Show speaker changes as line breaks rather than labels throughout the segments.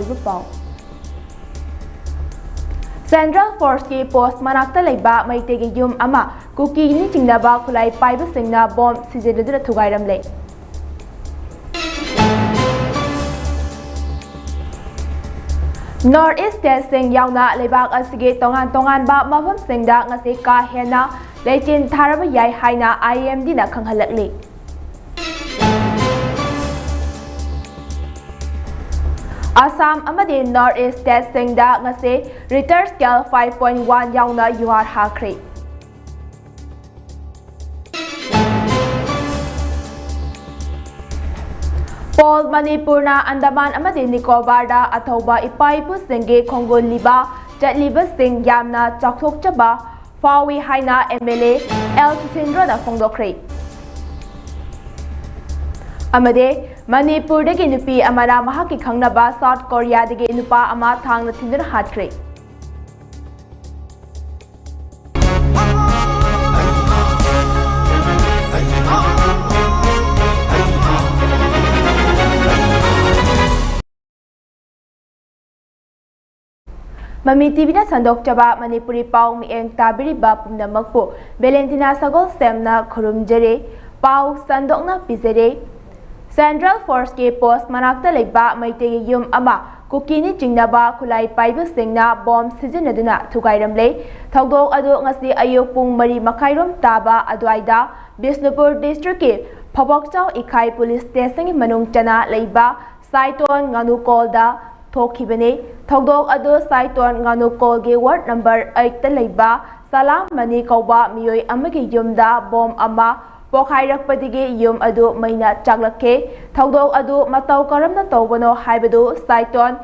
ꯑꯔꯣꯏꯕ ꯄꯥꯎ Central Force की पोस्ट मनाक्ता लेबा मैतेगी युम अमा कुकी नि चिंगनाबा खुलाई पाइबा सिंगना bomb सिजेदुदुना थुगाइरमले North East State sing yauna lebak asige tongan ba mafam singda ngasi ka hena leitin tharaba yai haina IMD na khanghalakli Assam amadi North East State singda ngasi Richter scale 5.1 yauna yuar hakri Paul Manipurna Andaman amadi Nicobar da athoba ipaipu singge khongol liba chatliba sing yamna chakthok chaba fawi haina MLA L Sindra da phongdokre amade Manipur dagi nupi amara mahaki khangnaba South Korea dagi nupa ama thangna thinduna hatkre Mami TV na sandok chaba Manipuri pau mieng tabiri ba pumnamakpo VELENTINA SAGOLSHEM na khurumjare pau sandok na pizere Central Force ke post manakta leiba maitegi yum ama kukini jingnaba khulai paiba singna bomb sizinaduna thugairamle thogdok adu ngasi ayuk pung 3 makairom taba adwaida Bisnupur district ke Phobokchau ikai police station manung chana leiba Saiton Nganukol da Thokibane Thogdok adu Saiton Nganukol ge ward number 8 ta leiba Salam Mani kauba miyoi amagi yumda bomb ama Pokhairakpadigi yum adu maina chaglake Thogdok adu matau karamna tawbano haibadu Saiton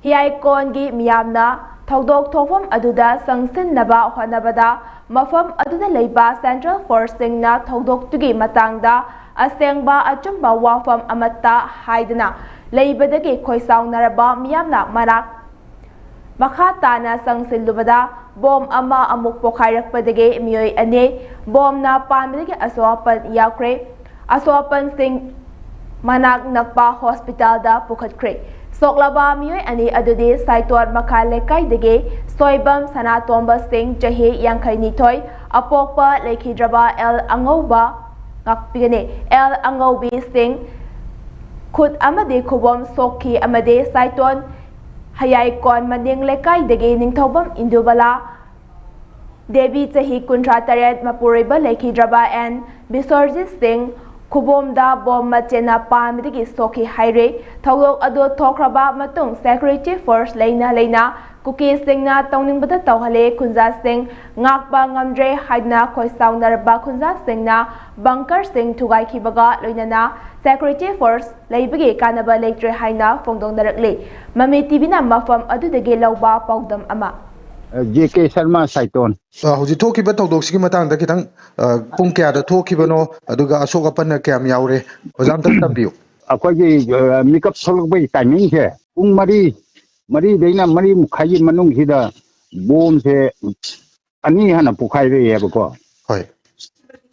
Hiaikon gi miyamna Thogdok thofam aduda sangsin naba honabada mafam aduda leiba Central Force singna Thogdok tugi matangda asengba achumba wafam amatta haidana leibadagi khoisaunaraba miyamna marak Makhatana sangsilubada bom ama amuk pokhairakpadagi miyoi ane bom na panbadagi aswapan yakre aswapan sing manak nakpa hospital da pukhatkre soklaba miyoi ani adudi Saiton Makhalekai dagi soibam Sanatomba sing jahi yankainithoi apokpa lekhidraba L Angauba ngakpigane L Angaubi sing khut amade khubom sokhi amade Saiton Hayaikon Maning Lekai dagi ningthobam Indubala Devi Chahi Kuntra Taret Mapuriba Lekhidraba and Bisorjit Singh Khubomda Bom Machena Pamidagi Soki Haire Thogok adu Thokraba Matung Security Force Leina Kuki Singna Tongningbada Tawhale Kunja Singh Ngakba Ngamdre Haidna Khoisaunarba Kunja Singhna Bunker Singh Thugai Khibaga Loinana Security Force Leibagi Kanaba Lektre Haina Fongdongnarakle Mami TV na mafam adudagi lawba paudam ama
JK Sharma Saiton
Hoji thokiba tawdoksigi matangda kitang pung kya da thokibano aduga asoka panna kyam yaure ojam tan tabiu
akogi makeup solbai timing se pung mari deina mari mukhai manung hida bom se ani hana pukhai re yebako
hoi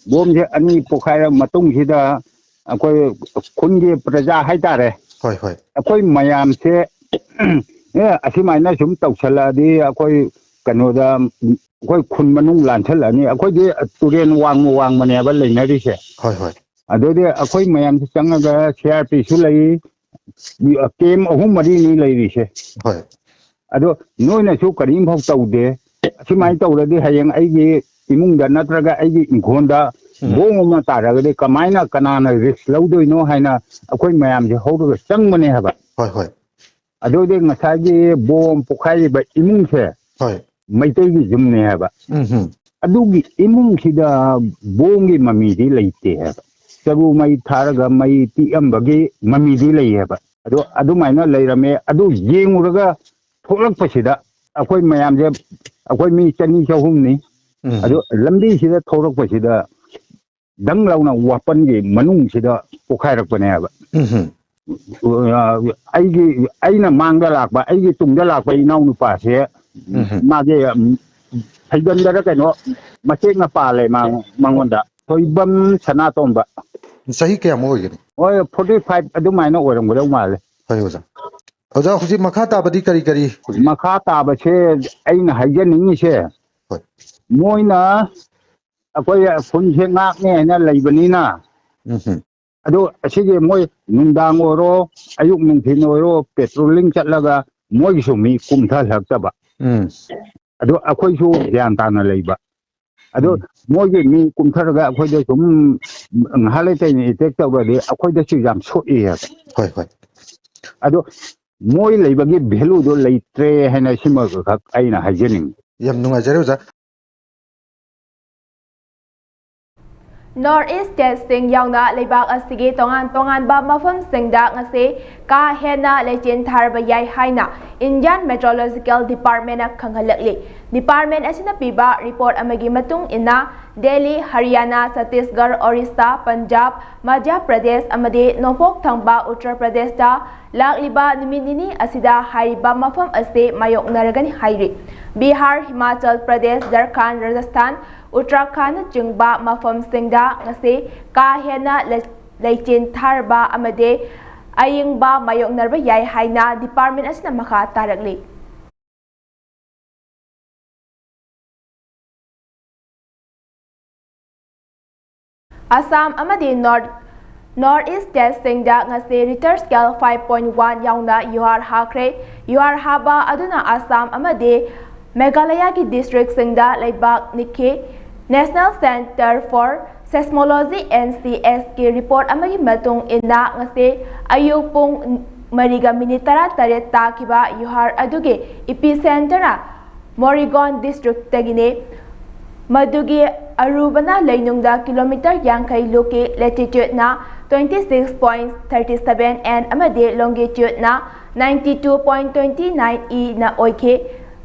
bom se ani pukhai matung hida akoi khungi praja haitare
hoi
akoi mayam se asimaina sum tawsaladi akoi kanoda akoi khun manung lanthal ani akoi de turen wang mane ba leinari se
hoi
adode akoi mayam se changaga CRP su lei kem ahum mari ni leiri se
hoi
ado noina su karim phok tawde asimai tawradi hayeng aigi imungda natraga aigi inkhonda bongoma taragade kamaina kanana risk lawdoino haina akoi mayam se hawruga changmane haba
hoi
adode ngasagi bom pokhai ba imung se
hoi
maitai gi jumne haba adugi imung sida bongi mamidi leite haba sabu mai tharaga mai ti ambagi mamidi lei haba adu maina leirame adu yenguraga thorakpasida akoi mayam je akoi mi chani chahumni adu lambi sida thorakpasida dang launa wapan gi manung sida pokhairakpane haba aina mangda lakba aigi tungda lakba inau nupa se mage haidandara kaino mache nga pale mangonda toibam Sanatomba
sahi kya mo yini
oi 45 adu maina oram gura male
hoi oja ओजा हुजी मखा ताबदी करी करी
मखा ताबसे अैन हाइजनिंगिसे
होय
Moina अकोय खुनसे ngakne haina leibanina ado asige moi nungdang oro ayuk nungthin oro patrolling chatlaga moi su mi kumtha laktaba ado akhoi su gyan tana leiba ado moi ge mi kumtharaga akhoi de sum halai tai ni tek tawba de akhoi de chi jam soi ya
होय होय
ado moi leibagi value do leitre haina sima ga aina hajening
यम नुंगाइजरे ओजा
North East Testing yauna leibak asigi tongan ba mafam singda ngase ka hena lechen tharba yai haina Indian Meteorological Department na khanghalakli department asina piba report amagi matung ina Delhi Haryana Chhattisgarh Orissa Punjab Madhya Pradesh amadi Nopok thangba Uttar Pradesh da lakliba niminini asida haiba mafam ase mayok naragani hairi Bihar Himachal Pradesh Jharkhand Rajasthan Uttarakhand chingba mafam singda ngase ka hena leichin tharba amade ayingba mayok narba yai haina department asina makha tarakli Assam amadi North East Testing da ngase Richter scale 5.1 yauna yuhar hakre yuhar haba aduna Assam amadi Meghalaya ki district singda leibak nikhe National Center for Seismology NCS ki report amagi matung ina ngase ayuk pung mariga minitara taret takiba yuhar aduge epicenter na Morrigan district tagine Madugi Arubana Lainungda kilometer Yankai Luki latitude na 26.37 and amade longitude na 92.29 e na oike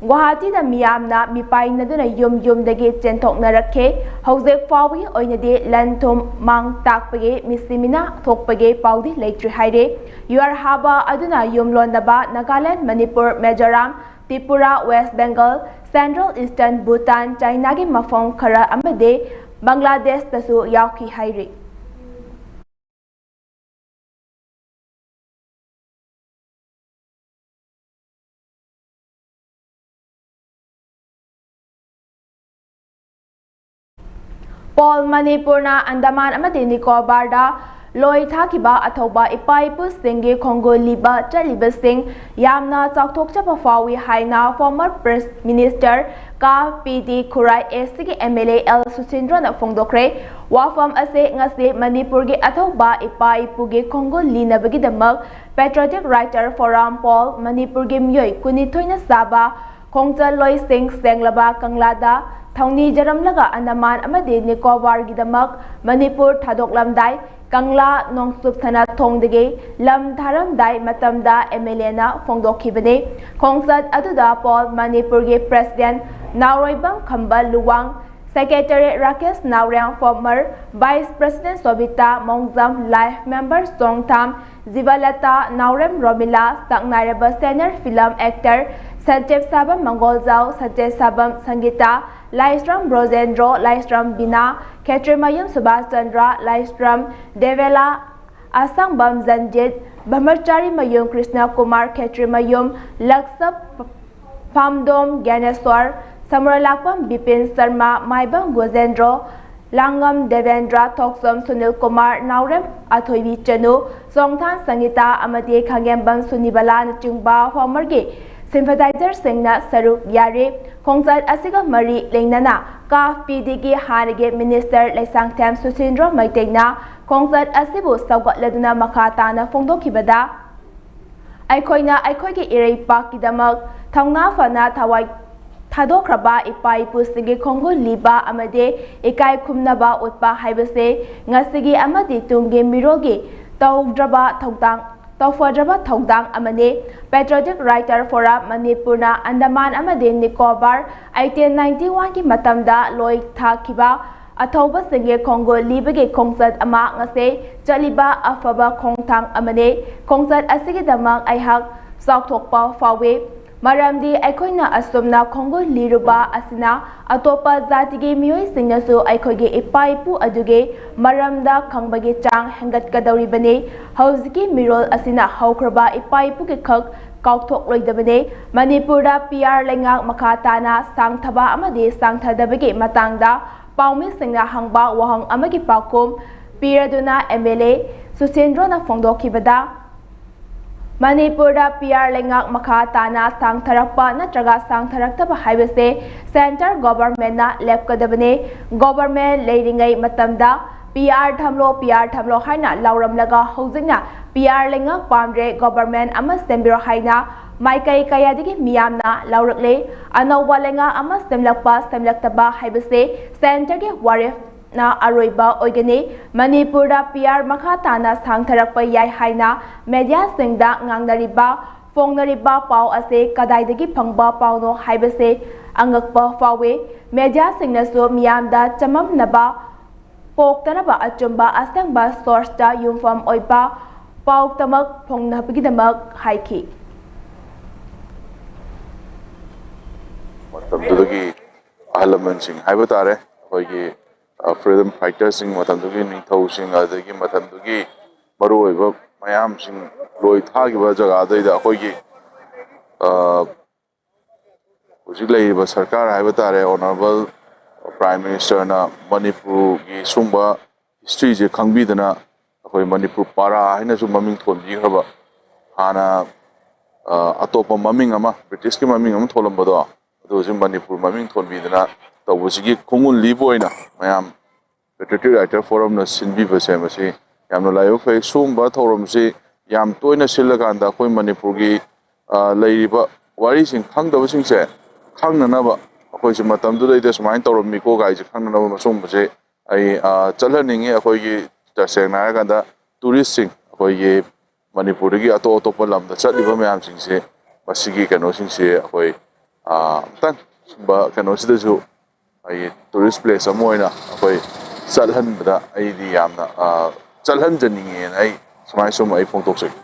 Guwahati da miyamna mipai na duna yum dagi centok na rakhe hawzek fawi oinade lantum mang takpage misimina thokpage paudi leitre haire yuar haba aduna yumlon daba Nagaland Manipur Mizoram Tripura West Bengal Central Eastern Bhutan China gi mafong khara amade Bangladesh tasu yauki haire Paul Manipurna Andaman amadi Nicobar da loi thakiba athoba ipaipu singi khongo liba chaliba sing yamna chakthok chapa fawi haina former press minister ka PD Khurai SG MLA L Susindra na phongdokre wafam ase ngase Manipur gi athoba ipaipu gi khongo linabagi damak patriotic writer forum Paul Manipur gi myoi kunithoina saba khongcha loi sing senglaba kanglada Thongni jaramlaga Andaman amadi Nicobar gidamak Manipur thadoklamdai Kangla Nongsup Thana Thongdagi Lam Tharamdai Matamda MLA na phongdokhibane Khongsat aduda Paul Manipur gi President Nauroibam Khamba Luwang Secretary Rakesh Naurang former Vice President Sobita Mongzam Life Member Songtham Zivalata Naurem Romila Saknairaba Senior Film Actor Sanjeev Sabam Mangolzau Sanjeev Sabam Sangita Laistram Brozendro Laistram Bina Ketrimayum Subhas Chandra Laistram Devela Asangbam Zanjit Brahmachari Mayum Krishna Kumar Ketrimayum Laksap Pamdom Ganeswar Samaralakpam Bipin Sarma Maibam Gozendro Langam Devendra Thoksom Sunil Kumar Naurem Athoivi Chanu Songthan Sangita Amati Khangembam Sunibala Nachingba Homergi Sympathizer Singna Saruk Yare Khongsat Asiga Mari Lengnana Kaf PDG Hanige Minister Laisang Tham Susindra Maitegna Khongsat Asibu Saugatladuna Makatana Phongdokhibada Aikoina Aikoigi Irei Pakidamak Thongna Fana Thawai Thadokraba Ipai Pusigi Kongo Liba Amade Ikai Kumnaba Utpa Haibase Ngasigi Amadi Tungi Mirogi Taudraba Tongtang Tawfadraba Thongdang Amane Patriotic Writer Forum Manipurna Andaman Amade Nicobar 1891 ki matamda loi thakiba Athoba Singe Kongo Libage Kongsat Ama ngase Chaliba Afaba Khongthang Amane Kongsat Asigi Damang Aihak Sauthokpa Fawe Maramdi Aikoina Asumna Kongo Liruba Asina Atopa Zatige Mioi Singnasu Aikoge Ipaipu Aduge Maramda Kangbagi Chang Hangat Kadauribane Hauziki Mirol Asina Haukraba Ipaipu Kak ꯀꯥꯎꯊꯣꯛꯂꯣꯏꯗꯕꯅꯤ ꯃꯅꯤꯄꯨꯔꯗ PR ꯂꯩꯉꯥꯛ ꯃꯈꯥ ꯇꯥꯅ ꯁꯥꯡꯊꯕ ꯑꯃꯗꯤ ꯁꯥꯡꯊꯗꯕꯒꯤ ꯃꯇꯥꯡꯗ ꯄꯥꯎꯃꯤꯁꯤꯡꯅ ꯍꯪꯕ ꯋꯥꯍꯪ ꯑꯃꯒꯤ ꯄꯥꯎꯈꯨꯝ ꯄꯤꯔꯗꯨꯅ MLA ꯁꯨꯁꯦꯟꯗ꯭ꯔꯣꯅ ꯐꯣꯡꯗꯣꯛꯈꯤꯕꯗ ꯃꯅꯤꯄꯨꯔꯗ PR ꯂꯩꯉꯥꯛ ꯃꯈꯥ ꯇꯥꯅ ꯁꯥꯡꯊꯔꯛꯄ ꯅꯠꯇ꯭ꯔꯒ ꯁꯥꯡꯊꯔꯛꯇꯕ ꯍꯥꯏꯕꯁꯦ ꯁꯦꯟꯇꯔ ꯒꯣꯚꯔꯟꯃꯦꯟꯠꯅ ꯂꯦꯞꯀꯗꯕꯅꯤ ꯒꯣꯚꯔꯟꯃꯦꯟꯠ ꯂꯩꯔꯤꯉꯩ ꯃꯇꯝꯗ PR ꯊꯝꯂꯣ ꯍꯥꯏꯅ ꯂꯥꯎꯔꯝꯂꯒ ꯍꯧꯖꯤꯛꯅ PR ꯂꯩꯉꯥꯛ ꯄꯥꯝꯗ꯭ꯔꯦ ꯒꯣꯚꯔꯟꯃꯦꯟꯠ ꯑꯃ ꯁꯦꯝꯕꯤꯔꯣ ꯍꯥꯏꯅ ꯃꯥꯏꯀꯩ ꯀꯌꯥꯗꯒꯤ ꯃꯤꯌꯥꯝꯅ ꯂꯥꯎꯔꯛꯂꯦ ꯑꯅꯧꯕ ꯂꯩꯉꯥꯛ ꯑꯃ ꯁꯦꯝꯂꯛꯄ ꯁꯦꯝꯂꯛꯇꯕ ꯍꯥꯏꯕꯁꯦ ꯁꯦꯟꯇꯔꯒꯤ ꯋꯥꯔꯦꯞꯅ ꯑꯔꯣꯏꯕ ꯑꯣꯏꯒꯅꯤ ꯃꯅꯤꯄꯨꯔꯗ PR ꯃꯈꯥ ꯇꯥꯅ ꯁꯥꯡꯊꯔꯛꯄ ꯌꯥꯏ ꯍꯥꯏꯅ ꯃꯦꯗꯤꯌꯥꯁꯤꯡꯗ ꯉꯥꯡꯅꯔꯤꯕ ꯐꯣꯡꯅꯔꯤꯕ ꯄꯥꯎ ꯑꯁꯤ ꯀꯗꯥꯏꯗꯒꯤ ꯐꯪꯕ ꯄꯥꯎꯅꯣ ꯍꯥꯏꯕꯁꯦ ꯑꯉꯛꯄ ꯐꯥꯎꯏ ꯃꯦꯗꯤꯌꯥꯁꯤꯡꯅꯁꯨ ꯃꯤꯌꯥꯝꯗ ꯆꯃꯝꯅꯕ ꯄꯣꯛꯇꯅꯕ ꯑꯆꯨꯝꯕ ꯑꯁꯦꯡꯕ ꯁꯣꯔꯁꯇ ꯌꯨꯝꯐꯝ ꯑꯣꯏꯕ ꯄꯥꯎꯇꯃꯛ ꯐꯣꯡꯅꯕꯒꯤꯗꯃꯛ ꯍꯥꯏꯈꯤ
ꯃꯇꯝꯗꯨꯗꯒꯤ ꯑꯍꯜ ꯂꯃꯟꯁꯤꯡ ꯍꯥꯏꯕ ꯇꯥꯔꯦ ꯑꯩꯈꯣꯏꯒꯤ ꯐ꯭रीडम ꯐꯥꯏꯇꯔꯁꯤꯡ ꯃꯇꯝꯗꯨꯒꯤ ꯅꯤꯡꯊꯧꯁꯤꯡ ꯑꯗꯒꯤ ꯃꯇꯝꯗꯨꯒꯤ ꯃꯔꯨꯑꯣꯏꯕ ꯃꯌꯥꯝꯁꯤꯡ ꯂꯣꯏ ꯊꯥꯈꯤꯕ ꯖꯒꯥꯗꯩꯗ ꯑꯩꯈꯣꯏꯒꯤ ꯍꯧꯖꯤꯛ ꯂꯩꯔꯤꯕ ꯁꯔꯀꯥꯔ ꯍꯥꯏꯕ ꯇꯥꯔꯦ ꯑꯣꯅꯔꯦꯕꯜ ꯄ꯭ꯔꯥꯏꯝ ꯃꯤꯅꯤꯁꯇꯔꯅ ꯃꯅꯤꯄꯨꯔꯒꯤ ꯁꯨꯝꯕ ꯍꯤꯁꯇ꯭ꯔꯤꯁꯦ ꯈꯪꯕꯤꯗꯅ ꯑꯩꯈꯣꯏ ꯃꯅꯤꯄꯨꯔ ꯄꯥꯔꯥ ꯍꯥꯏꯅꯁꯨ ꯃꯃꯤꯡ ꯊꯣꯟꯕꯤꯈ꯭ꯔꯕ ꯍꯥꯟꯅ ꯑꯇꯣꯞꯄ ꯃꯃꯤꯡ ꯑꯃ ꯕ꯭ꯔꯤꯇꯤꯁꯀꯤ ꯃꯃꯤꯡ ꯑꯃ ꯊꯣꯜꯂꯝꯕꯗꯣ ꯑꯗꯨ ꯍꯧꯖꯤꯛ ꯃꯅꯤꯄꯨꯔ ꯃꯃꯤꯡ ꯊꯣꯟꯕꯤꯗꯅ ꯇꯧꯕꯁꯤꯒꯤ ꯈꯣꯡꯒꯨꯜ ꯂꯤꯕ ꯑꯣꯏꯅ ꯃꯌꯥꯝ ꯄꯦꯇ꯭ꯔꯤꯌꯣꯇꯤꯛ ꯔꯥꯏꯇꯔ ꯐꯣꯔꯝꯅ ꯁꯤꯟꯕꯤꯕꯁꯦ ꯃꯁꯤ ꯌꯥꯝꯅ ꯂꯥꯏꯕꯛ ꯐꯩ ꯁꯨꯒꯨꯝꯕ ꯊꯧꯔꯝꯁꯤ ꯌꯥꯝ ꯇꯣꯏꯅ ꯁꯤꯜꯂꯀꯥꯟꯗ ꯑꯩꯈꯣꯏ ꯃꯅꯤꯄꯨꯔꯒꯤ ꯂꯩꯔꯤꯕ ꯋꯥꯔꯤꯁꯤꯡ ꯈꯪꯗꯕꯁꯤꯡꯁꯦ ꯈꯪꯅꯅꯕ ꯑꯩꯈꯣꯏꯁꯦ ꯃꯇꯝꯗꯨꯗꯩꯗ ꯁꯨꯃꯥꯏꯅ ꯇꯧꯔꯝꯃꯤꯀꯣ ꯒꯥꯏꯁꯦ ꯈꯪꯅꯅꯕ ꯃꯁꯨꯝꯕꯁꯦ ꯑꯩ ꯆꯠꯍꯟꯅꯤꯡꯉꯤ ꯑꯩꯈꯣꯏꯒꯤ ꯇꯁꯦꯡꯅ ꯍꯥꯏꯔꯀꯥꯟꯗ ꯇꯨꯔꯤꯁꯁꯤꯡ ꯑꯩꯈꯣꯏꯒꯤ ꯃꯅꯤꯄꯨꯔꯗꯒꯤ ꯑꯇꯣꯞ ꯑꯇꯣꯞꯄ ꯂꯝꯗ ꯆꯠꯂꯤꯕ ꯃꯌꯥꯝꯁꯤꯡꯁꯦ ꯃꯁꯤꯒꯤ ꯀꯩꯅꯣꯁꯤꯡꯁꯦ ꯑꯩꯈꯣꯏ ꯑꯝꯇꯪ ꯁꯨꯝꯕ ꯀꯩꯅꯣꯁꯤꯗꯁꯨ ꯑꯩ ꯇꯨꯔꯤꯁ ꯄ꯭ꯂꯦꯁ ꯑꯃ ꯑꯣꯏꯅ ꯑꯩꯈꯣꯏ ꯆꯠꯍꯟꯕꯗ ꯑꯩꯗꯤ ꯌꯥꯝꯅ ꯆꯠꯍꯟꯖꯅꯤꯡꯉꯦꯅ ꯑꯩ ꯁꯨꯃꯥꯏꯅ ꯁꯨꯝ ꯑꯩ ꯐꯣꯡꯗꯣꯛꯆꯒꯦ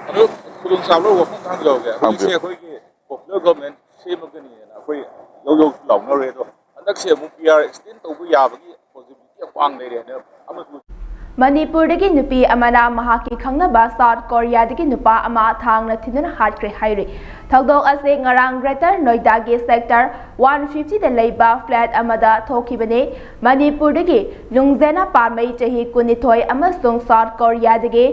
ꯑꯗꯨ ꯈꯨꯗꯣꯡꯆꯥꯕ ꯋꯥꯐꯝ ꯈꯪꯖꯧꯒꯦ ꯍꯧꯖꯤꯛꯁꯦ ꯑꯩꯈꯣꯏꯒꯤ ꯄꯣꯄꯨꯂꯔ ꯒꯣꯔꯃꯦꯟꯠ ꯁꯦꯝꯃꯒꯅꯤꯅ ꯑꯩꯈꯣꯏ ꯌꯧ ꯂꯥꯎꯅꯔꯦ ꯑꯗꯣ ꯍꯟꯗꯛꯁꯦ ꯑꯃꯨꯛ PR ꯑꯦꯛꯁꯇꯦꯟ ꯇꯧꯕ ꯌꯥꯕꯒꯤ ꯄꯣꯁꯤꯕꯤꯂꯤꯇꯤ ꯌꯥꯝ ꯋꯥꯡ ꯂꯩꯔꯦꯅ ꯑꯃꯁꯨ
ꯃꯅꯤꯄꯨꯔꯗꯒꯤ ꯅꯨꯄꯤ ꯑꯃꯅ ꯃꯍꯥꯛꯀꯤ ꯈꯪꯅꯕ ꯁꯥꯎꯠ ꯀꯣꯔꯤꯌꯥꯗꯒꯤ ꯅꯨꯄꯥ ꯑꯃ ꯊꯥꯡꯅ ꯊꯤꯟꯗꯨꯅ ꯍꯥꯠꯈ꯭ꯔꯦ ꯍꯥꯏꯔꯤ ꯊꯧꯗꯣꯛ ꯑꯁꯤ ꯉꯔꯥꯡ ꯒ꯭ꯔꯦꯇꯔ ꯅꯣꯏꯗꯥꯒꯤ ꯁꯦꯛꯇꯔ 150ꯗ ꯂꯩꯕ ꯐ꯭ꯂꯦꯠ ꯑꯃꯗ ꯊꯣꯛꯈꯤꯕꯅꯤ ꯃꯅꯤꯄꯨꯔꯗꯒꯤ ꯂꯨꯡꯖꯦꯅ ꯄꯥꯝꯃꯩ ꯆꯍꯤ 12 ꯑꯃꯁꯨꯡ ꯁꯥꯎꯠ ꯀꯣꯔꯤꯌꯥꯗꯒꯤ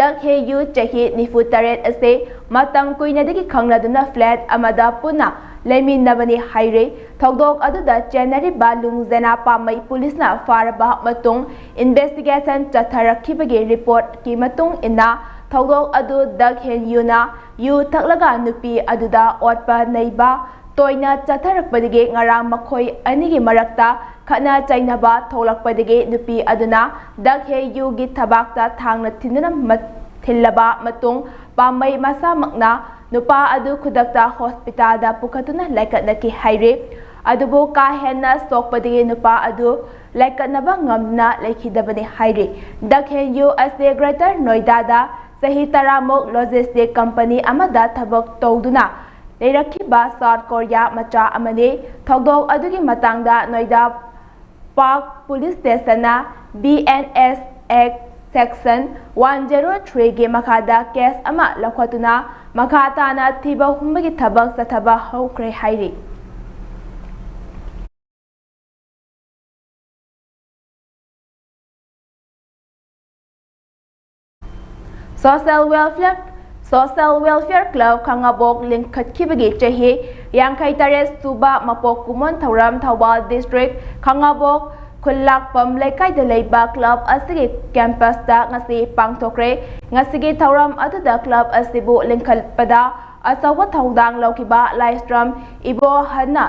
ꯗꯛ ꯍꯦꯌꯨ ꯆꯍꯤ 94 ꯑꯁꯤ ꯃꯇꯝ ꯀꯨꯏꯅꯗꯒꯤ ꯈꯪꯅꯗꯨꯅ ꯐ꯭ꯂꯦꯠ ꯑꯃꯗ ꯄꯨꯟꯅ ꯂꯩꯃꯤꯟꯅꯕꯅꯤ ꯍꯥꯏꯔꯤ ꯊꯧꯗꯣꯛ ꯑꯗꯨꯗ ꯆꯦꯟꯅꯔꯤꯕ ꯂꯨꯡꯖꯦꯅ ꯄꯥꯝꯃꯩ ꯄꯨꯂꯤꯁꯅ ꯐꯥꯔꯕ ꯃꯇꯨꯡ ꯏꯟꯚꯦꯁꯇꯤꯒꯦꯁꯟ ꯆꯠꯊꯔꯛꯈꯤꯕꯒꯤ ꯔꯤꯄꯣꯔꯠꯀꯤ ꯃꯇꯨꯡ ꯏꯟꯅ ꯊꯧꯗꯣꯛ ꯑꯗꯨ ꯗꯛ ꯍꯦꯌꯨꯅ ꯌꯨ ꯊꯛꯂꯒ ꯅꯨꯄꯤ ꯑꯗꯨꯗ ꯑꯣꯠꯄ ꯅꯩꯕ ꯇꯣꯏꯅ ꯆꯠꯊꯔꯛꯄꯗꯒꯤ ꯉꯔꯥꯡ ꯃꯈꯣꯏ ꯑꯅꯤꯒꯤ ꯃꯔꯛꯇ ꯈꯠꯅ ꯆꯩꯅꯕ ꯊꯣꯛꯂꯛꯄꯗꯒꯤ ꯅꯨꯄꯤ ꯑꯗꯨꯅ ꯗꯛ ꯍꯦꯌꯨꯒꯤ ꯊꯕꯥꯛꯇ ꯊꯥꯡꯅ ꯊꯤꯜꯂꯕ ꯃꯇꯨꯡ ꯄꯥꯝꯃꯩ ꯃꯁꯥꯃꯛꯅ ꯅꯨꯄꯥ ꯑꯗꯨ ꯈꯨꯗꯛꯇ ꯍꯣꯁꯄꯤꯇꯥꯜꯗ ꯄꯨꯈꯠꯇꯨꯅ ꯂꯩꯈꯠꯅꯈꯤ ꯍꯥꯏꯔꯤ ꯑꯗꯨꯕꯨ ꯀꯥ ꯍꯦꯟꯅ ꯁꯣꯛꯄꯗꯒꯤ ꯅꯨꯄꯥ ꯑꯗꯨ ꯂꯩꯈꯠꯅꯕ ꯉꯝꯗꯨꯅ ꯂꯩꯈꯤꯗꯕꯅꯤ ꯍꯥꯏꯔꯤ ꯗꯛ ꯍꯦꯌꯨ ꯑꯁꯤ ꯒ꯭ꯔꯦꯇꯔ ꯅꯣꯏꯗꯥꯗ ꯆꯍꯤ 10 ꯂꯣꯖꯤꯁꯇꯤꯛ ꯀꯝꯄꯅꯤ ꯑꯃꯗ ꯊꯕꯛ ꯇꯧꯗꯨꯅ ꯂꯩꯔꯛꯈꯤꯕ ꯁꯥꯎꯠ ꯀꯣꯔꯤꯌꯥ ꯃꯆꯥ ꯑꯃꯅꯤ ꯊꯧꯗꯣꯛ ꯑꯗꯨꯒꯤ ꯃꯇꯥꯡꯗ ꯅꯣꯏꯗꯥ ꯄꯥꯔꯛ ꯄꯨꯂꯤꯁ ꯁ꯭ꯇꯦꯁꯟꯅ BNS Act Section 103ꯒꯤ ꯃꯈꯥꯗ ꯀꯦꯁ ꯑꯃ ꯂꯧꯈꯠꯇꯨꯅ ꯃꯈꯥ ꯇꯥꯅ ꯊꯤꯕ ꯍꯨꯝꯕꯒꯤ ꯊꯕꯛ ꯆꯠꯊꯕ ꯍꯧꯈ꯭ꯔꯦ ꯍꯥꯏꯔꯤ Social Welfare Club Khangabok ꯂꯤꯡꯈꯠꯈꯤꯕꯒꯤ ꯆꯍꯤ 53 ꯁꯨꯕ ꯃꯄꯣꯛ ꯀꯨꯝꯑꯣꯟ ꯊꯧꯔꯝ ꯊꯧꯕꯥꯜ ꯗꯤꯁꯇ꯭ꯔꯤꯛ ꯈꯥꯡꯉꯕꯣꯛ ꯈꯨꯜꯂꯥꯛꯄꯝ ꯂꯩꯀꯥꯏꯗ ꯂꯩꯕ ꯀ꯭ꯂꯕ ꯑꯁꯤꯒꯤ ꯀꯦꯝꯄꯁꯇ ꯉꯁꯤ ꯄꯥꯡꯊꯣꯛꯈ꯭ꯔꯦ ꯉꯁꯤꯒꯤ ꯊꯧꯔꯝ ꯑꯗꯨꯗ ꯀ꯭ꯂꯕ ꯑꯁꯤꯕꯨ ꯂꯤꯡꯈꯠꯄꯗ ꯑꯆꯧꯕ ꯊꯧꯗꯥꯡ ꯂꯧꯈꯤꯕ ꯂꯥꯏꯁ꯭ꯔꯝ ꯏꯕꯣꯍꯟꯅ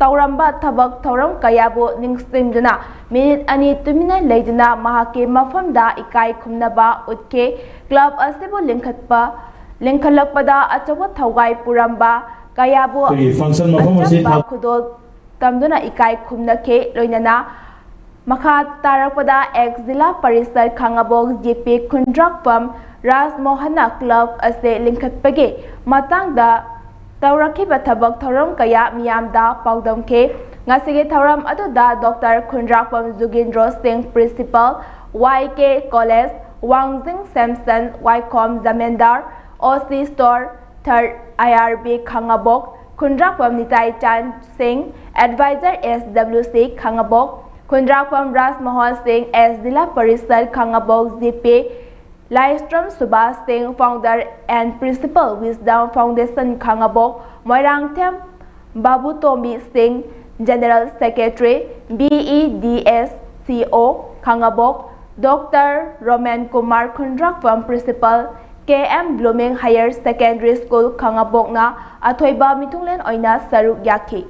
ꯇꯧꯔꯝꯕ ꯊꯕꯛ ꯊꯧꯔꯝ ꯀꯌꯥꯕꯨ ꯅꯤꯡꯁꯤꯡꯗꯨꯅ ꯃꯤꯅꯤꯠ 2 ꯇꯨꯃꯤꯟꯅ ꯂꯩꯗꯨꯅ ꯃꯍꯥꯛꯀꯤ ꯃꯐꯝꯗ ꯏꯀꯥꯏ ꯈꯨꯝꯅꯕ ꯎꯠꯈꯤ ꯀ꯭ꯂꯕ ꯑꯁꯤꯕꯨ ꯂꯤꯡꯈꯠꯂꯛꯄꯗ ꯑꯆꯧꯕ ꯊꯧꯒꯥꯏ ꯄꯨꯔꯝꯕ ꯀꯌꯥꯕꯨ ꯑꯆꯝꯕ ꯈꯨꯗꯣꯜ ꯇꯝꯗꯨꯅ ꯏꯀꯥꯏ ꯈꯨꯝꯅꯈꯤ ꯂꯣꯏꯅꯅ ꯃꯈꯥ ꯇꯥꯔꯛꯄꯗ ꯑꯦꯛꯁ ꯖꯤꯂꯥ ꯄꯔꯤꯁꯗ ꯈꯥꯡꯉꯕꯣꯛ GP ꯈꯨꯟꯗ꯭ꯔꯥꯛꯄꯝ ꯔꯥꯖꯃꯣꯍꯟꯅ ꯀ꯭ꯂꯕ ꯑꯁꯤ ꯂꯤꯡꯈꯠꯄꯒꯤ ꯃꯇꯥꯡꯗ ꯇꯧꯔꯛꯈꯤꯕ ꯊꯕꯛ ꯊꯧꯔꯝ ꯀꯌꯥ ꯃꯤꯌꯥꯝꯗ ꯄꯥꯎꯗꯝꯈꯤ ꯉꯁꯤꯒꯤ ꯊꯧꯔꯝ ꯑꯗꯨꯗ ꯗꯣꯛꯇꯔ ꯈꯨꯟꯗ꯭ꯔꯥꯛꯄꯝ ꯖꯨꯒꯤꯟꯗ꯭ꯔꯣ ꯁꯤꯡ ꯄ꯭ꯔꯤꯟꯁꯤꯄꯥꯜ YK ꯀꯣꯂꯦꯖ ꯋꯥꯡꯖꯤꯡ ꯁꯦꯝꯁꯟ ꯋꯥꯏꯈꯣꯝ ꯖꯃꯦꯟꯗꯥꯔ OC Store 3rd IRB Khangabok, Khundrakwam Nitai Chan Singh, Advisor SWC Khangabok, Khundrakwam Ras Mohan Singh S Zilla Parishad Khangabok ZP, Livestream Subhas Singh, Founder and Principal Wisdom Foundation Khangabok, Moirang Them Babu Tombi Singh, General Secretary BEDSCO Khangabok, Dr. Roman Kumar Khundrakwam Principal KM Blooming Higher Secondary School Khangabok na Athoiba Mitunglen Oina Saruk Yaki.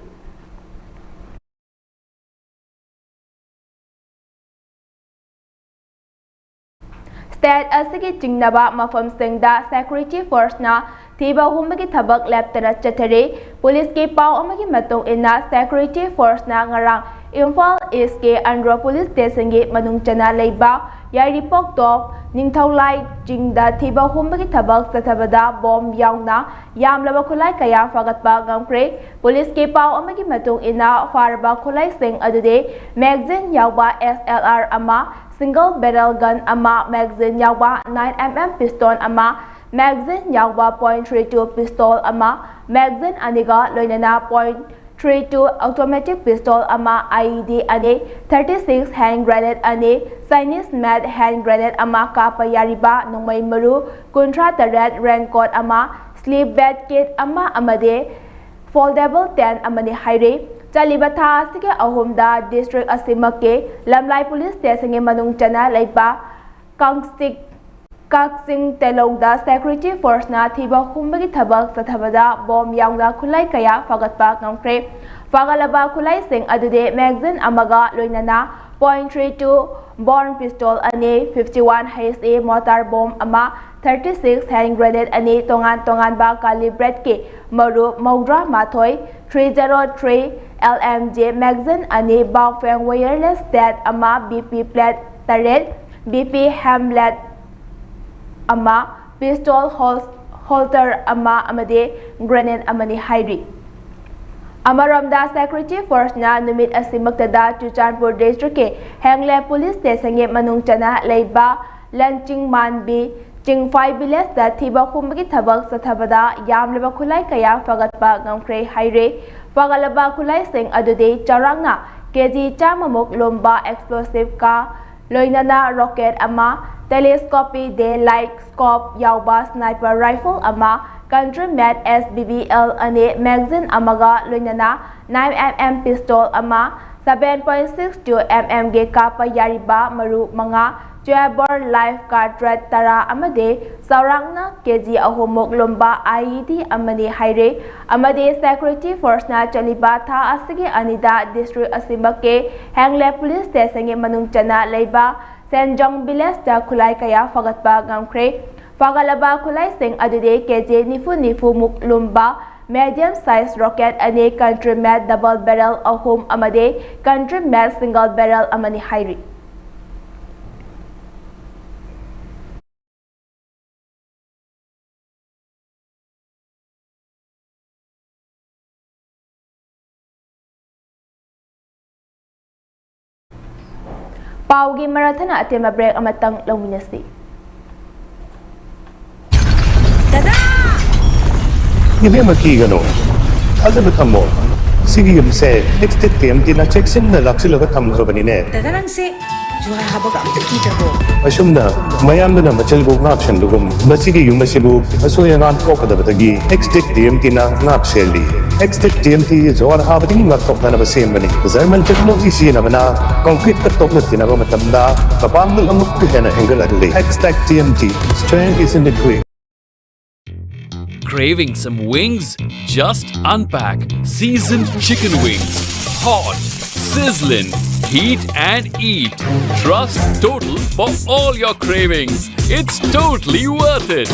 State asigi jingnaba mafam singda security force na thiba humagi thabak leptana chathare police ke pau amagi matung ina security force na ngarang Imphal East ke Andhra Police Station ge manung chana leiba Yairipok top Ningthaulai jingda thiba humagi thabak sathabada bomb yaungna yamlaba khulai kaya fagatpa ngamkre police ke pau amagi matung ina farba khulai sing adude magazine yauba SLR ama single barrel gun ama magazine yauba 9mm pistol ama magazine yauba .32 pistol ama magazine aniga loinana .32 automatic pistol ama IED ane 36 hand grenade ane Chinese made hand grenade ama kapa yariba nongmai maru kuntra taret raincoat ama sleep bed kit ama amade foldable tent amane haire Chaliba tha asige ahumda district asimake Lamlai police station ge manung chana leiba Kaksing Telongda security force na thiba humbagi thabak sathabada bomb yaungda khulai kaya fagatpa ngamkre fagalaba khulai sing adude magazine amaga loinana .32 born pistol ane 51 HSA mortar bomb ama 36 hand grenade ane tongan ba calibrate ke maru maudra mathoi 303 LMJ magazine ane bawfeng wireless stat ama BP plate taret BP hamlet ama pistol holster ama amade grenade amani hairi Amaramda security force na numit asimaktada Chuchanpur district ke Hengle police station ge manung chana leiba Lanching Manbi Chingfai village da thiba khumgi thabak sathabada yamleba khulai kaya fagatpa ngamkre haire fagalaba khulai sing adude charangna kg chamamuk lomba explosive ka loinana rocket ama telescope de light scope yauba sniper rifle ama country made SBBL ane magazine amaga loinana 9mm pistol ama 7.62 mm ge kapa yariba maru manga Jabber life cartridge tara amade saurangna kg ahomok lomba IED amani haire amade security force na chaliba tha asige anida district asimake Hengle police station ge manung chana leiba Senjong village da khulai kaya fagatpa ngamkre fagalaba khulai sing adude kg nifu muk lomba medium size rocket ane country made double barrel ahom amade country made single barrel amani hairi Paugi marathana atema break amatang lawinasi.
Ini maki gano. Ada betamo. Sigi yumse next TMT na checksin na laksi laga tham khabani ne.
Tadarang se juara habaga amta kita bo.
Asumna mayam na machal bo ngap shan dugum. Masigi yumasibu aso yangan ko kada batagi next TMT na ngap seli. Next TMT juara habadi ngap tok na basem bani. Zaman technology si na bana concrete ka tok na tinaba matamda kapam ng amuk kena angle adli. Next TMT strength is in the quick.
Craving some wings? Just unpack seasoned chicken wings. Hot, sizzling, heat and eat. Trust Total for all your cravings. It's totally worth it.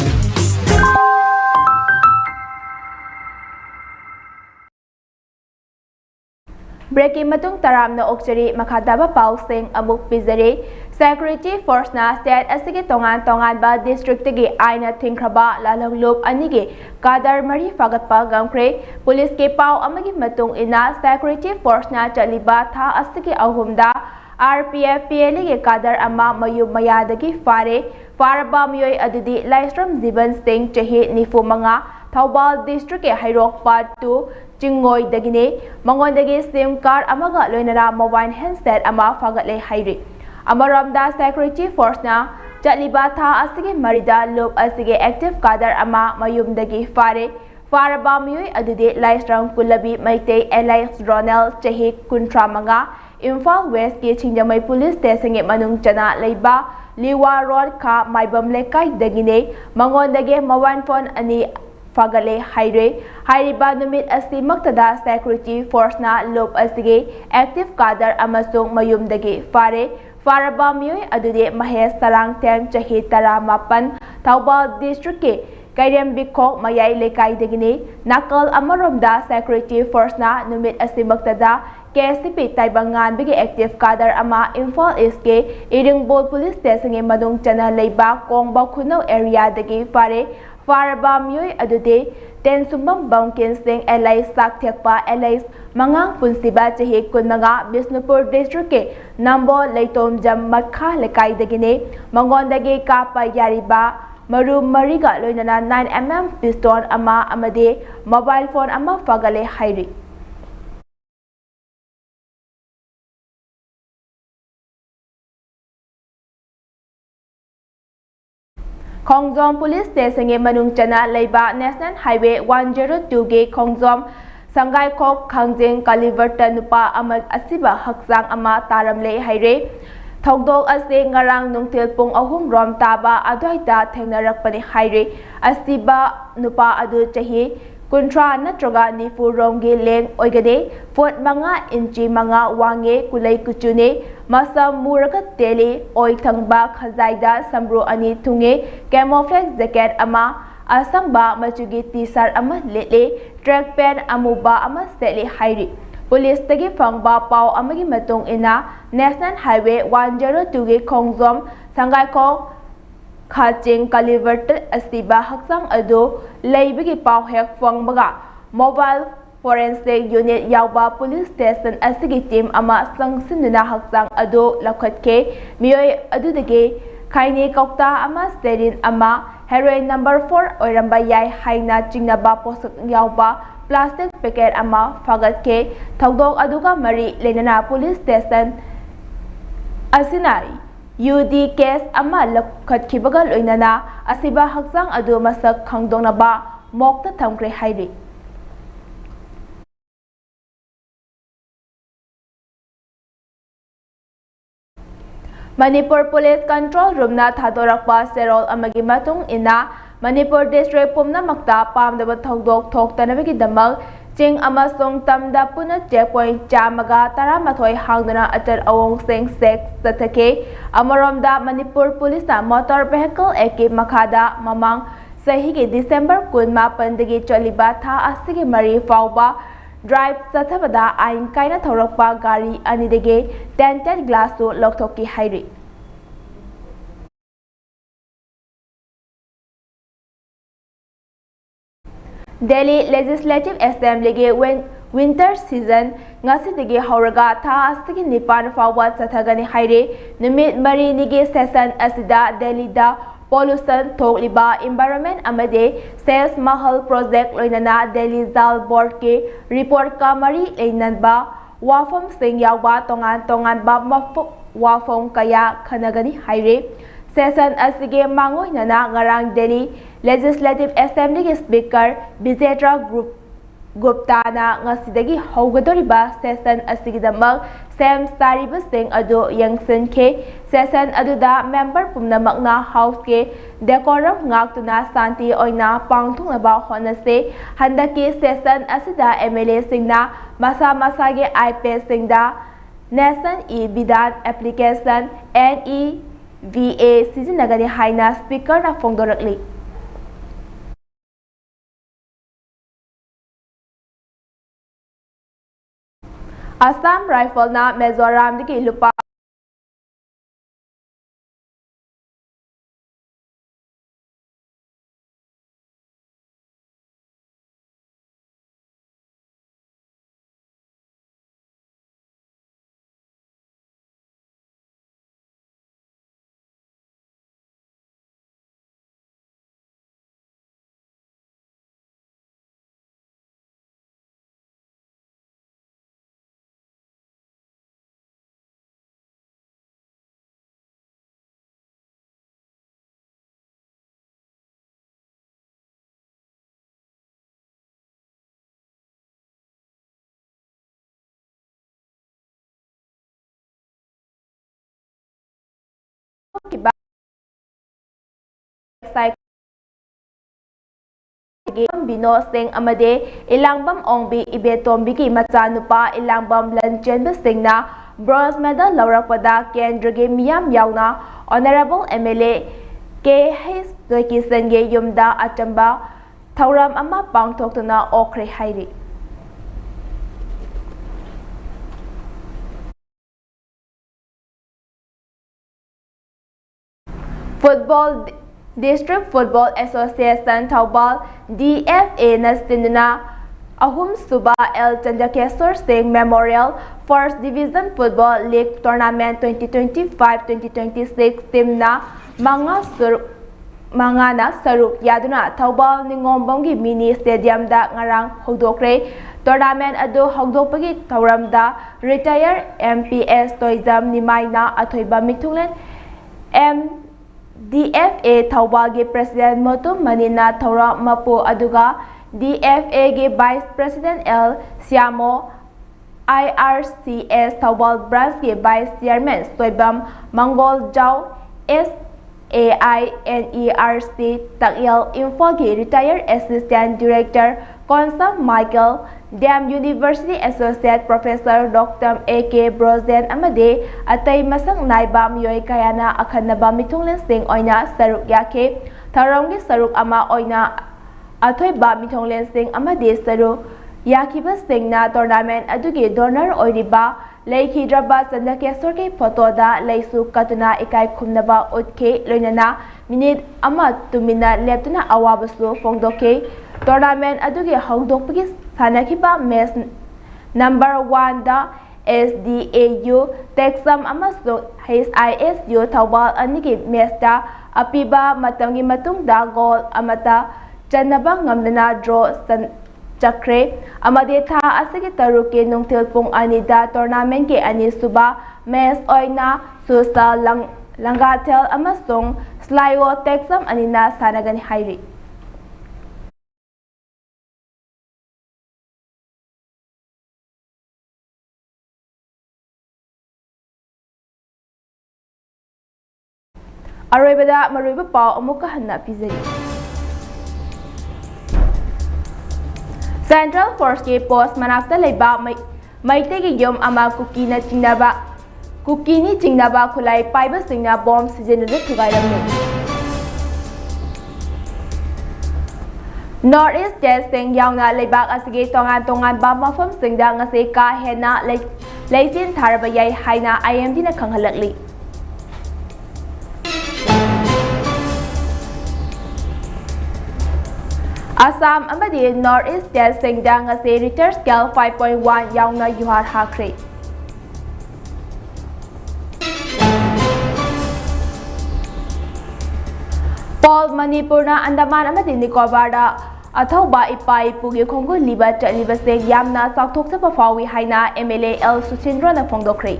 Breaking matung taram na okchari makadaba pausing amuk pizare security force na state asige tongan ba district gi aina thingkraba lalanglop anige kadar mari fagatpa gamkre police ke pau amagi matung ina security force na chaliba tha asige ahumda RPF PLA के कादर अमा mu मयादगी फारे फारबा मियोय अदुदी लाइस्ट्रम जीवन सिंह चही निफु मंगा Thoubal district के हैरोकपा 2 चिंगोय दगिने मंगोंदगी SIM card अमगा लोइनरा mobile handset अमा फागले हाइरि अमरमदा secretary फोर्सना चलिबा था असगे मरिदा lobe असगे एक्टिव कादर अमा मयुमदगी फारे फारबा मियोय अदुदी लाइस्ट्रम कुलबी मैते एलाइस रोनेल चही कुंट्रा मंगा इम्फाल वेस्ट के छिंजमई पुलिस स्टेशन के मनुंग चना लेबा लिवा रोड खा माइबम लेकाई दगिने मंगोंदगे मोबाइल फोन अनि फागले हाइरे हाइरिबा नुमित असि मक्तदा सेक्रेटरी फोर्सना लोब असगे एक्टिव कादर अमसुंग मयुमदगे फारे फारबा मियोय अदुदे महेश सरांगतेम चही 18 थौबाल डिस्ट्रिक्ट के कैरेम बिखोक मयाई लेकाई दगिने नाकल अमरोमदा सेक्रेटरी फोर्सना नुमित असि मक्तदा KCP ताइबंगान बिगे एक्टिव कादर अमा इम्फाल ईस्ट के इरिंगबोल पुलिस स्टेशन के मनुंग चना लेबा कोंगबा खुनौ एरिया दगी फारे फारबा मियोय अदुदे तेनसुंबम बंकिन सिंह एलाइस साक्थेकपा एलाइस मंगांग पुंसिबा चही कुनमंगा बिष्णुपुर डिस्ट्रिक्ट के नंबो लेतोम जम मखा लेकाई दगिने मंगोंदगे कापा यारिबा मरु मरिगा लोइनना 9mm पिस्तौल अमा अमदे मोबाइल फोन अमा फागले हाइरि खोंगजोम पुलिस स्टेशन के मनुंग चना लेबा नेशनल हाईवे 102 के खोंगजोम संगाई खोक खांजिंग कलिवर्ट नुपा अमद असिबा हक्सांग अमा तारमले हाइरे थौदोक असे ngarang nungtil pung 3 rom taba adwaita thengnarakpani haire asiba nupa adu chahi kuntra natroga nifu romgi leng oigade foot manga inchi manga wange kulai kuchune masam muraga tele oi thangba khazaida samru ani thunge camouflage jacket ama asangba machugi t-shirt ama lele track pant amuba ama sele haire police तगी फंगबा पाव अमगी मतोंग इना national highway 102 के खोंगजोम संगाइखो खाचिंग कलिवर्ट असिबा हक्सांग अदो लेबगी पाव हेक फंगबगा मोबाइल फोरेंसिक यूनिट यावबा पुलिस स्टेशन असिगी टीम अमा संगसिनुना हक्सांग अदो लखतके मियोय अदुदगे खाइने कौता अमा स्टेरिन अमा हेरोइन नंबर 4 ओइरंबा याय हाइना चिंगनाबा पोसक यावबा प्लास्टिक पैकेट अमा फागत के थौदोक अदुगा मरी लेनना पुलिस स्टेशन असिनाई यूडी केस अमा लखतखिबगा लोइनना असिबा हक्सांग अदु मसक खंगदोंनबा Mokta थमख्रे हाइरि Manipur police control room ना थादोरकपा सेरोल अमगी मतुंग इना मणिपुर डिस्ट्रिक्ट पुमनमक्ता पामदबा थौदोक थोक्तनबगी दमक चिंग अमसुंग तमदा पुना चेक पॉइंट चामगा 18 हांगदना अचर अवोंग सिंह सेक्स तथके अमरोमदा मणिपुर पुलिस ना मोटर व्हीकल एक्ट मखादा ममांग सही के दिसंबर 19 दगी चलिबा था अस्तिगे मरी फावबा ड्राइव चथबदा आइन काइना थौरकपा गाड़ी अनिदगे टेंटेड ग्लास सो लौथोकी हाइरि दिल्ली लेजिस्लेटिव असेंबली के winter season ngasi hauraga tha astigi nipan fawa chathagani haire numit mari nige session asida Delhi da pollution thokliba environment amade sales mahal project loinana Delhi Jal board ke report ka mari leinanba wafam sing yawa tongan ba wafam kaya khanagani haire session asige mangoinana ngarang Delhi legislative assembly ke speaker Bijetra Gupta na ngasidagi haugadoriba session asigidamak sem sariba sing adu yangsin ke session aduda member pumnamak na house ke decorum ngaktuna santi oina pangthungnaba honase handaki session asida MLA singna masa ge IPS singda Nation e-Bidan application NEVA sizinagani haina speaker na phongdorakli Assam Rifle na Mizoram diki lupa Gi Bino Singh Amade Ilangbam Ongbi Ibetombi Ki Machanupa Ilangbam Lanchenba Singhna bronze medal Laurakpada Kendragi Miyam Yauna Honorable MLA K.H. Doikisenge Yumda Achamba Tauram Ama Pangtokna Okre Hairi. Football District Football Association Thaubal DFA Nastinduna Ahum Suba El Chandakeswar Singh Memorial First Division Football League Tournament 2025-2026 Timna Mangana Saruk Yaduna Thaubal Ningombongi Mini Stadium da Ngarang Hodokre Tournament Adu Hodopagi Tauramda Retired MPS Toizam Nimaina Athoiba Mithulen DFA Thaubal President Motu Manina Thaura Mapu Aduga DFA Vice President L Siamo IRCS Thaubal Branch Vice Chairman Soibam Mangol Jau SAINERC Takyal Info Retired Assistant Director Consul Michael Dam University Associate Professor Dr. A.K. Brozen Amade Atay Masang Naiba Myoy Kayana Akhanaba Mitunglen Singh Oina Saruk Yake Tharongi Saruk Ama Oina Athoy Ba Mitunglen Singh Amade Saruk Yakiba Singh na tournament adugi donor oiriba Leiki Draba Chandakeswar ke photo da Leisu Katuna Ikai Khumnaba Utke Loinana Minute Ama Tumina Leptuna Awabasu Fongdoke Tournament adugi Hongdokpagi Sanakiba Mes number 1 da SDAU Texam Amasung HISU Thaubal Anigi Mesta Apiba Matangi Matung da Goal Amata Chanaba Ngamdana Draw Chakre Amade Tha Asigi Taruki Nungtil Pung Anida Tournament ke Ani Suba Mes Oina Susa Langatel Amasung Slyo Texam Anina Sanagan Hairi. Aroibada Maruiba Pau Amuka Hanna Pizari. Central Force ke Post Manafta Leba Maitegi Yom Ama Kukina Chinaba Kukini Chinaba Kulai Piber Singna Bomb Season Tugairam. Northeast Jazz Sing Yauna Lebak Asige Tongan Bama from Singdang Aseka Hena Laisin Tarabayay Haina IMD na Kanghalakli. Assam Amadi Northeast Jazz Singdang Ase Richter Scale 5.1 Yauna Yuhar Hakre. Paul Manipurna Andaman Amadi Nicobarda Athauba Ipai Pugi Kongo Liba Chaliba Sing Yamna Saktok Sapafawi Haina MLA L Suchindra na Fongdokre.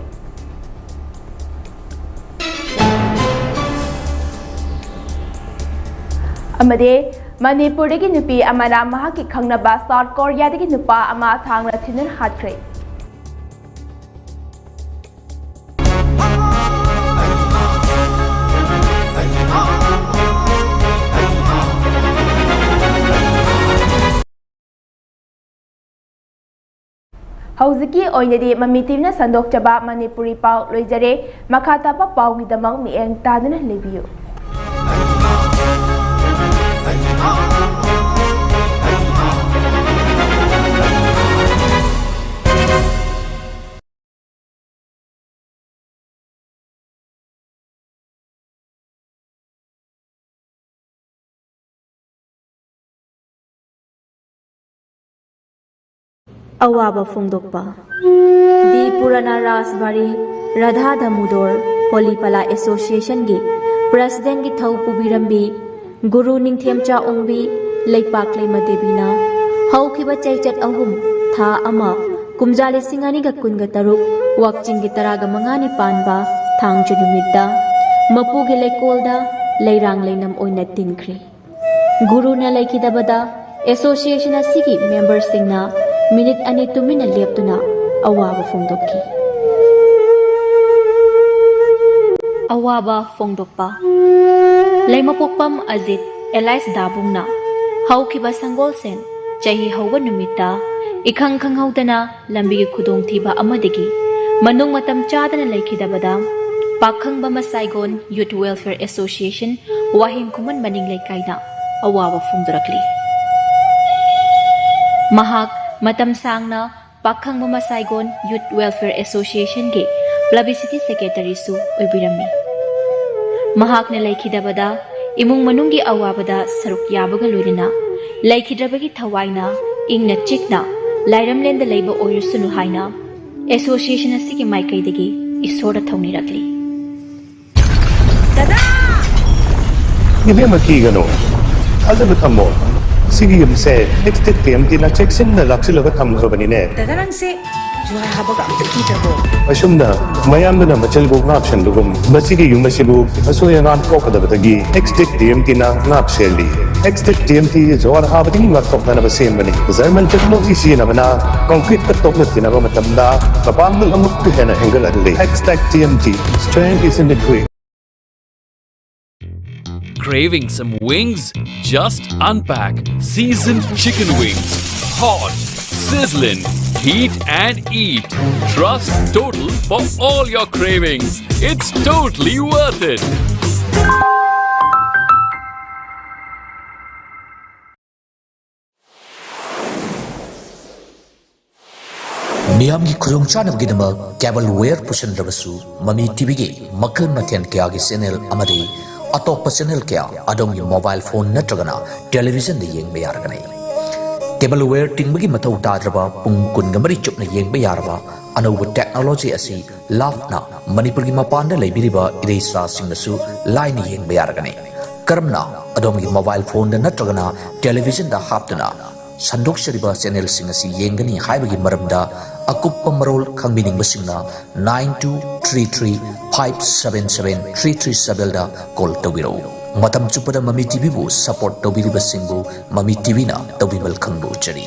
Amade Manipur dagi nupi amana mahaki khangnaba South Korea dagi nupa ama thangna thinin hatkre. Hauziki oinadi mamitivna sandokchaba Manipuri pau loijare makhatapa pau gidamang mieng taduna lebiyo.
Awaba Fongdokpa Di Purana Rasbari Radha Damodar Holipala Association gi President gi Thau Pubirambi Guru Ningthemcha Ongbi Leipak Leima Debina Haukiba Chaichat Ahum Tha Ama Kumjali Singani ga Kunga Taruk Wakching gi Taraga Mangani Panba Thangju Numidda Mapu gi Leikolda Leirang Leinam Oina Tinkri Guru na Leikidabada Association asigi members singna Minute ani tumina leptuna awaba fongdokki. Awaba Fongdokpa Laimapokpam Azit Elias Dabungna ꯍꯧꯈꯤꯕ ꯁꯪꯒꯣꯜꯁꯦꯟ ꯆꯍꯤ ꯍꯧꯕ ꯅꯨꯃꯤꯠꯇ इखंग खंगौदना लंबी खुदोंग थीबा अमदगी मनुंग मतम चादना लेखिदबदा पाखंग बमा Saigon youth welfare association वाहिम कुमन मनिंग लेकाइना अवाबा फुंगदरकली महाक मतम सांगना पाखंग बमा साइगोन यूथ वेलफेयर एसोसिएशन के पब्लिसिटी सेक्रेटरी सु ओइबिरमी महाक ने लेखिदबदा इमुंग मनुंगी अवाबदा सरुक याबगा लोइना लेखिद्रबगी थवाइना इंगना चिकना लाइरमलेंद लेबा ओइरसुनु हाइना एसोसिएशन असिगी माइकैदगी इसोर थौनिरकली
दादा
इबे मकीगनो अजब थमो सिगी यमसे नेक्स्ट टीएमटी ना चेक्सन ना लाक्सिलगा थमखबनिने
दादा नंसे जुहा हाबगा अमत कीदरबो
असुमना मयामदना मचल बोक नापशन दुगम मसिगी युमसिबु असोयंगान पोकदबतगी नेक्स्ट टीएमटी ना नापशेली एक्सटेक टीएमटी जोर हाबदिंग वर्कटॉप ना बसेमबनी जर्मन टेक्नोलॉजी सिनबना कंक्रीट का टॉप नतिनबा मतमदा मपांगल अमुक हेना एंगल अदले Xtech TMT strength is in the grip.
Craving some wings? Just unpack seasoned chicken wings. Hot, sizzling, heat and eat. Trust Total for all your cravings. It's totally worth it.
मियामगी खुदोंग चानबगिदमक cable wire पुसनद्रबसु ममी TV के मखल मथेन क्या के channel अमदि अतोप चैनल क्या अदोम मोबाइल फोन नत्रगना टेलीविजन दे येंग बेयारगने केबल वेयर टिंगबगी मथौ ताद्रबा पुंग कुनगमरी चुपना येंग बेयारबा अनौब टेक्नोलॉजी असि लाफना मणिपुर की मपान लेबिरिबा इरेसा सिंगसु लाइन येंग बेयारगने करमना अदोम मोबाइल फोन नत्रगना टेलीविजन दा हापतना संदोक्सरिबा चैनल सिंगसी येंगनी हाइबगी मरमदा अकुप्पा मरोल खंगबिनिंगबसिंगना 9233577337 दा कॉल तौबिरो मतम चुपदा ममी टीवी बु सपोर्ट तौबिरिबसिंगबु ममी टीवी ना तौबिबल खंगबु चरी।